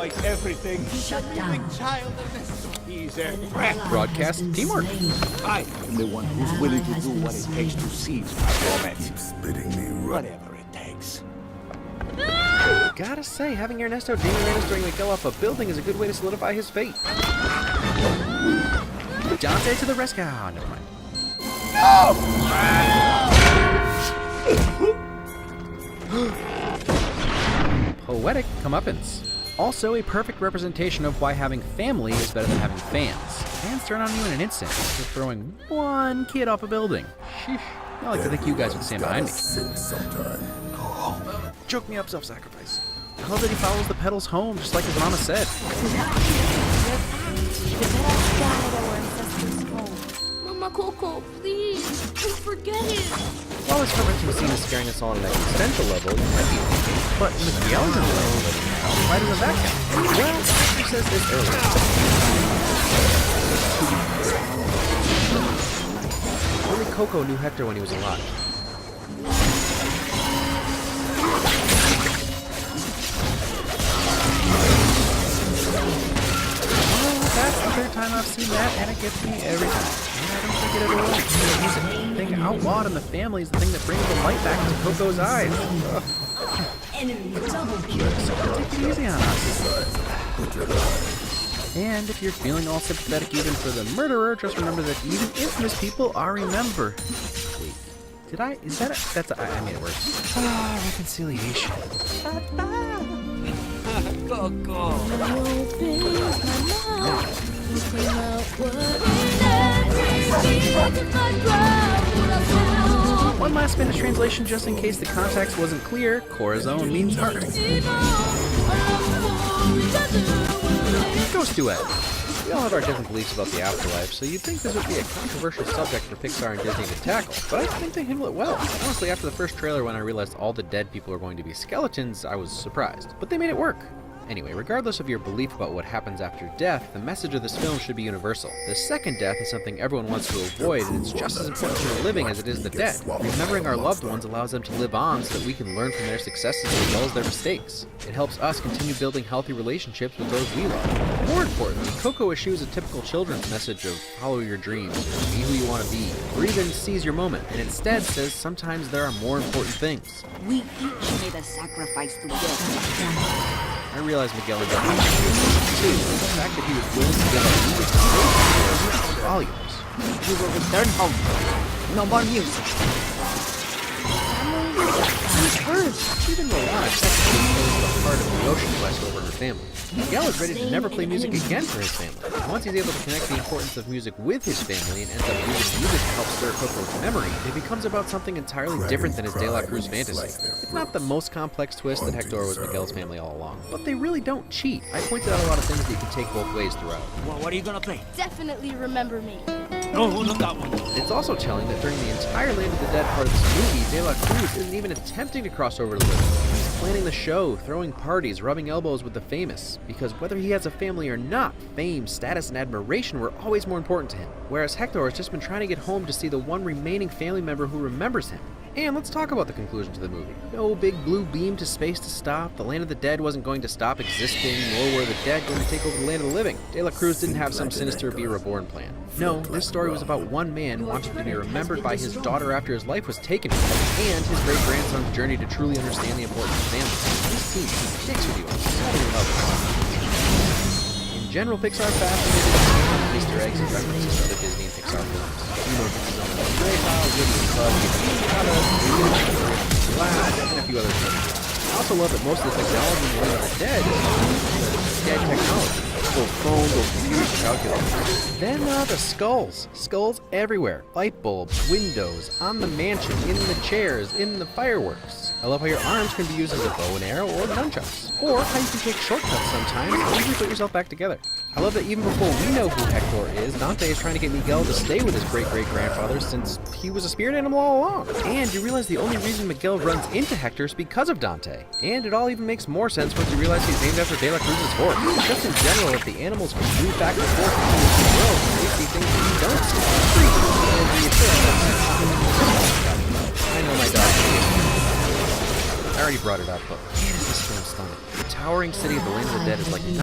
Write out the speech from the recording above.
destroy everything. Shut down. Child He's a threat. Broadcast teamwork. I am the one who's willing to do what it takes to seize my moment. Spitting me right. Whatever it takes. Gotta say, having Ernesto Damianis throwing Miguel off a building is a good way to solidify his fate. Dante to the rescue. Ah, never mind. Poetic comeuppance. Also a perfect representation of why having family is better than having fans. Fans turn on you in an instant for throwing one kid off a building. Sheesh. I like to think you guys would stand behind me. Choke me up, self-sacrifice. I love that he follows the pedals home, just like his mama said. Mama Coco, please, don't forget it. While this fermenting scene is scaring us all on an existential level, you might be thinking, but Miguel's in the living now. Why doesn't that count? Well, Hector says this earlier. Only Coco knew Hector when he was alive. That's the third time I've seen that, and it gets me every time. And I don't think it ever will. The thing outlawed in the family is the thing that brings the light back into Coco's eyes. Enemy double kill. So take it easy on us. And if you're feeling all sympathetic even for the murderer, just remember that even infamous people are remembered. Wait, did I? Is that a, that's a, I made it worse. Ah, reconciliation. Coco. One last Spanish translation just in case the context wasn't clear. Corazon means heart. Ghost duet. We all have our different beliefs about the afterlife, so you'd think this would be a controversial subject for Pixar and Disney to tackle, but I think they handle it well. Honestly, after the first trailer when I realized all the dead people were going to be skeletons, I was surprised, but they made it work. Anyway, regardless of your belief about what happens after death, the message of this film should be universal. The second death is something everyone wants to avoid, and it's just as important to the living as it is the dead. Remembering our loved ones allows them to live on so that we can learn from their successes as well as their mistakes. It helps us continue building healthy relationships with those we love. More importantly, Coco eschews a typical children's message of follow your dreams, or be who you want to be, or even seize your moment, and instead says sometimes there are more important things. We each made a sacrifice together. I realize Miguel is too, but the fact that he was willing to give up music to volumes. You will return home. No more music. Even Moana technically knows the heart of the ocean quest over her family. Miguel is ready to never play music again for his family. Once he's able to connect the importance of music with his family and ends up using music to help stir Coco's memory, it becomes about something entirely different than his De La Cruz fantasy. It's not the most complex twist that Hector was Miguel's family all along, but they really don't cheat. I pointed out a lot of things that you can take both ways throughout. Well, what are you gonna play? Definitely remember me. No, not that one. It's also telling that during the entire Land of the Dead part of this movie, De La Cruz isn't even attempting to cross over to living. He's planning the show, throwing parties, rubbing elbows with the famous. Because whether he has a family or not, fame, status, and admiration were always more important to him. Whereas Hector has just been trying to get home to see the one remaining family member who remembers him. And let's talk about the conclusion to the movie. No big blue beam to space to stop, the Land of the Dead wasn't going to stop existing, nor were the dead going to take over the Land of the Living. De La Cruz didn't have some sinister Be Reborn plan. No, this story was about one man wanting to be remembered by his daughter after his life was taken from him, and his great-grandson's journey to truly understand the importance of family. This scene sticks with you on so many levels. In general, Pixar fascinated with Easter eggs and references to other Disney and Pixar films. Humor fits on the Grey Pile, Woody and Buzz, and a few other things. I also love that most of the technology in Land of the Dead is dead technology. Both phones, both computers, and calculators. Then the skulls. Skulls everywhere. Light bulbs, windows, on the mansion, in the chairs, in the fireworks. I love how your arms can be used as a bow and arrow or nunchucks. Or how you can take shortcuts sometimes and easily put yourself back together. I love that even before we know who Hector is, Dante is trying to get Miguel to stay with his great-great-grandfather since he was a spirit animal all along. And you realize the only reason Miguel runs into Hector is because of Dante. And it all even makes more sense once you realize he's named after De La Cruz's horse. Just in general, if the animals can move back and forth between the worlds, they see things that you don't see. And I know my dog. I I already brought it up, but man, is this film stunning. The towering city of the Land of the Dead is like